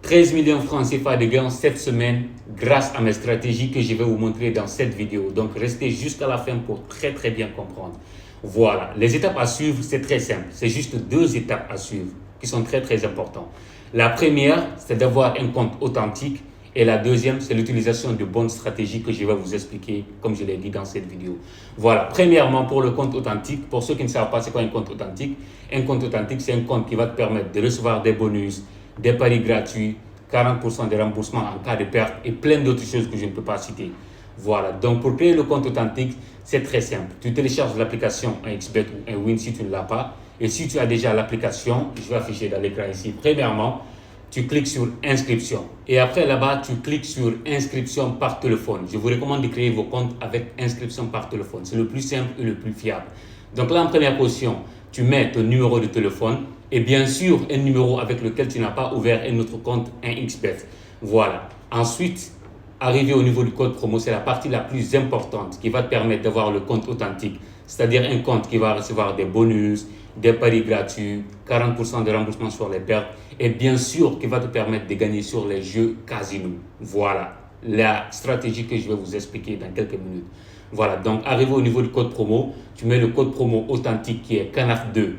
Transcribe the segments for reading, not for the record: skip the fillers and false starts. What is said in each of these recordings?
13 millions francs CFA de gains cette semaine grâce à mes stratégies que je vais vous montrer dans cette vidéo. Donc restez jusqu'à la fin pour très bien comprendre. Voilà, les étapes à suivre, c'est très simple. C'est juste 2 étapes à suivre qui sont très importantes. La première, c'est d'avoir un compte authentique. Et la deuxième, c'est l'utilisation de bonnes stratégies que je vais vous expliquer, comme je l'ai dit dans cette vidéo. Voilà, premièrement, pour le compte authentique, pour ceux qui ne savent pas c'est quoi un compte authentique, c'est un compte qui va te permettre de recevoir des bonus, des paris gratuits, 40% de remboursement en cas de perte et plein d'autres choses que je ne peux pas citer. Voilà, donc pour créer le compte authentique, c'est très simple. Tu télécharges l'application 1xBet ou 1win si tu ne l'as pas. Et si tu as déjà l'application, je vais afficher dans l'écran ici. Premièrement, tu cliques sur inscription. Et après là-bas, tu cliques sur inscription par téléphone. Je vous recommande de créer vos comptes avec inscription par téléphone. C'est le plus simple et le plus fiable. Donc là, en première position, tu mets ton numéro de téléphone et bien sûr un numéro avec lequel tu n'as pas ouvert un autre compte 1xBet. Voilà. Ensuite, arriver au niveau du code promo, c'est la partie la plus importante qui va te permettre d'avoir le compte authentique. C'est-à-dire un compte qui va recevoir des bonus, des paris gratuits, 40% de remboursement sur les pertes et bien sûr qui va te permettre de gagner sur les jeux casino. Voilà la stratégie que je vais vous expliquer dans quelques minutes. Voilà, donc arrivé au niveau du code promo, tu mets le code promo authentique qui est CANAF2,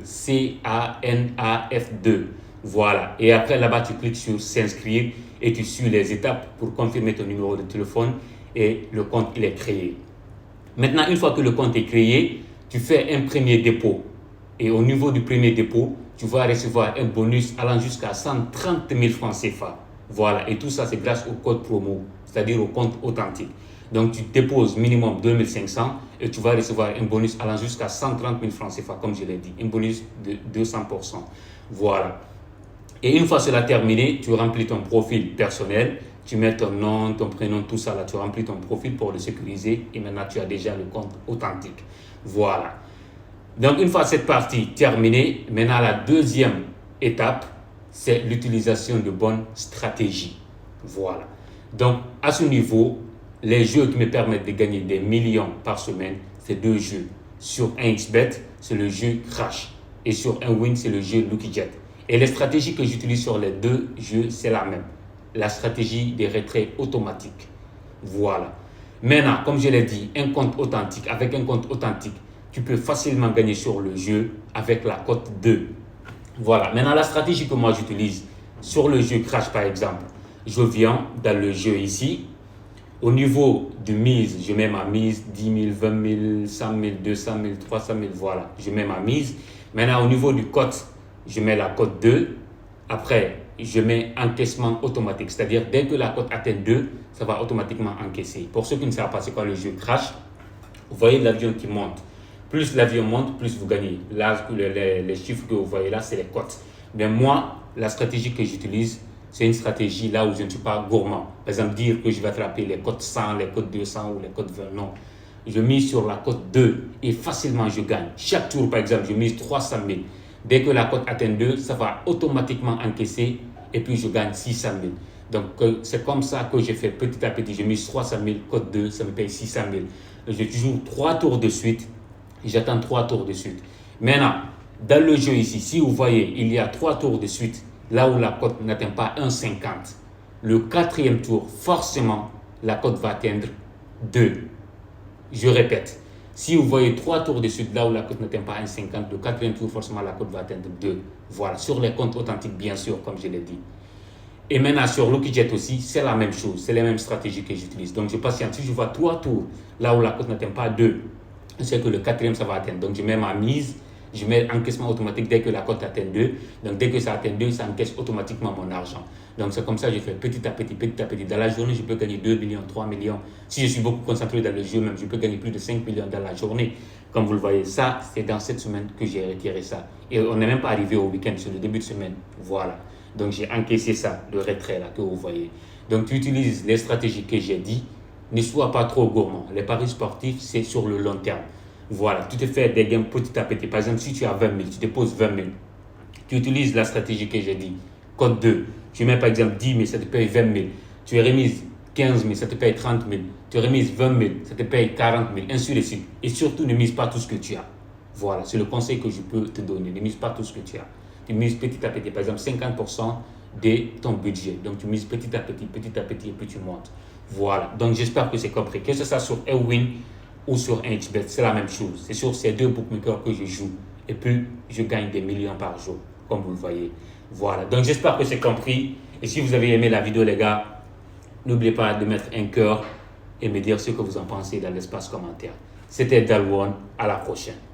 CANAF2. Voilà, et après là-bas tu cliques sur s'inscrire et tu suis les étapes pour confirmer ton numéro de téléphone et le compte il est créé. Maintenant, une fois que le compte est créé, tu fais un premier dépôt. Et au niveau du premier dépôt, tu vas recevoir un bonus allant jusqu'à 130 000 francs CFA. Voilà, et tout ça, c'est grâce au code promo, c'est-à-dire au compte authentique. Donc, tu déposes minimum 2500 et tu vas recevoir un bonus allant jusqu'à 130 000 francs CFA, comme je l'ai dit, un bonus de 200%. Voilà. Et une fois cela terminé, tu remplis ton profil personnel, tu mets ton nom, ton prénom, tout ça là, tu remplis ton profil pour le sécuriser et maintenant tu as déjà le compte authentique. Voilà. Donc une fois cette partie terminée, maintenant la deuxième étape, c'est l'utilisation de bonnes stratégies. Voilà. Donc à ce niveau, les jeux qui me permettent de gagner des millions par semaine, c'est 2 jeux. Sur 1xBet, c'est le jeu Crash et sur 1win, c'est le jeu Lucky Jet. Et les stratégies que j'utilise sur les 2 jeux, c'est la même. La stratégie des retraits automatiques. Voilà. Maintenant, comme je l'ai dit, avec un compte authentique, tu peux facilement gagner sur le jeu avec la cote 2. Voilà. Maintenant, la stratégie que moi j'utilise sur le jeu Crash par exemple, je viens dans le jeu ici. Au niveau de mise, je mets ma mise 10 000, 20 000, 100 000, 200 000, 300 000. Voilà. Je mets ma mise. Maintenant, au niveau du cote, je mets la cote 2. Après, je mets encaissement automatique. C'est-à-dire, dès que la cote atteint 2, ça va automatiquement encaisser. Pour ceux qui ne savent pas c'est quoi le jeu Crash, vous voyez l'avion qui monte. Plus l'avion monte, plus vous gagnez. Là, les chiffres que vous voyez là, c'est les cotes. Mais moi, la stratégie que j'utilise, c'est une stratégie là où je ne suis pas gourmand. Par exemple, dire que je vais attraper les cotes 100, les cotes 200 ou les cotes 20. Non. Je mise sur la cote 2 et facilement je gagne. Chaque tour, par exemple, je mise 300 000. Dès que la cote atteint 2, ça va automatiquement encaisser et puis je gagne 600 000. Donc, c'est comme ça que j'ai fait petit à petit. Je mise 300 000, cote 2, ça me paye 600 000. J'ai toujours 3 tours de suite. J'attends 3 tours de suite. Maintenant, dans le jeu ici, si vous voyez, il y a 3 tours de suite, là où la cote n'atteint pas 1,50. Le 4e tour, forcément, la cote va atteindre 2. Je répète, si vous voyez 3 tours de suite, là où la cote n'atteint pas 1,50, le 4e tour, forcément, la cote va atteindre 2. Voilà, sur les comptes authentiques, bien sûr, comme je l'ai dit. Et maintenant, sur Lucky Jet aussi, c'est la même chose. C'est les mêmes stratégies que j'utilise. Donc, je patiente. Si je vois 3 tours, là où la cote n'atteint pas 2, c'est que le 4e, ça va atteindre. Donc, je mets ma mise, je mets encaissement automatique dès que la cote atteint 2. Donc, dès que ça atteint 2, ça encaisse automatiquement mon argent. Donc, c'est comme ça que je fais petit à petit, petit à petit. Dans la journée, je peux gagner 2 millions, 3 millions. Si je suis beaucoup concentré dans le jeu, même, je peux gagner plus de 5 millions dans la journée. Comme vous le voyez, ça, c'est dans cette semaine que j'ai retiré ça. Et on n'est même pas arrivé au week-end, c'est le début de semaine. Voilà. Donc, j'ai encaissé ça, le retrait là que vous voyez. Donc, tu utilises les stratégies que j'ai dit. Ne sois pas trop gourmand. Les paris sportifs, c'est sur le long terme. Voilà, tu te fais des gains petit à petit. Par exemple, si tu as 20 000, tu déposes 20 000. Tu utilises la stratégie que j'ai dit. Code 2. Tu mets par exemple 10 000, ça te paye 20 000. Tu remises 15 000, ça te paye 30 000. Tu remises 20 000, ça te paye 40 000. Ainsi de suite. Et surtout, ne mise pas tout ce que tu as. Voilà, c'est le conseil que je peux te donner. Ne mise pas tout ce que tu as. Tu mises petit à petit. Par exemple, 50% de ton budget. Donc, tu mises petit à petit, et puis tu montes. Voilà. Donc, j'espère que c'est compris. Que ce soit sur Ewin ou sur HBet, c'est la même chose. C'est sur ces deux bookmakers que je joue. Et puis, je gagne des millions par jour, comme vous le voyez. Voilà. Donc, j'espère que c'est compris. Et si vous avez aimé la vidéo, les gars, n'oubliez pas de mettre un cœur et me dire ce que vous en pensez dans l'espace commentaire. C'était Dalwon. À la prochaine.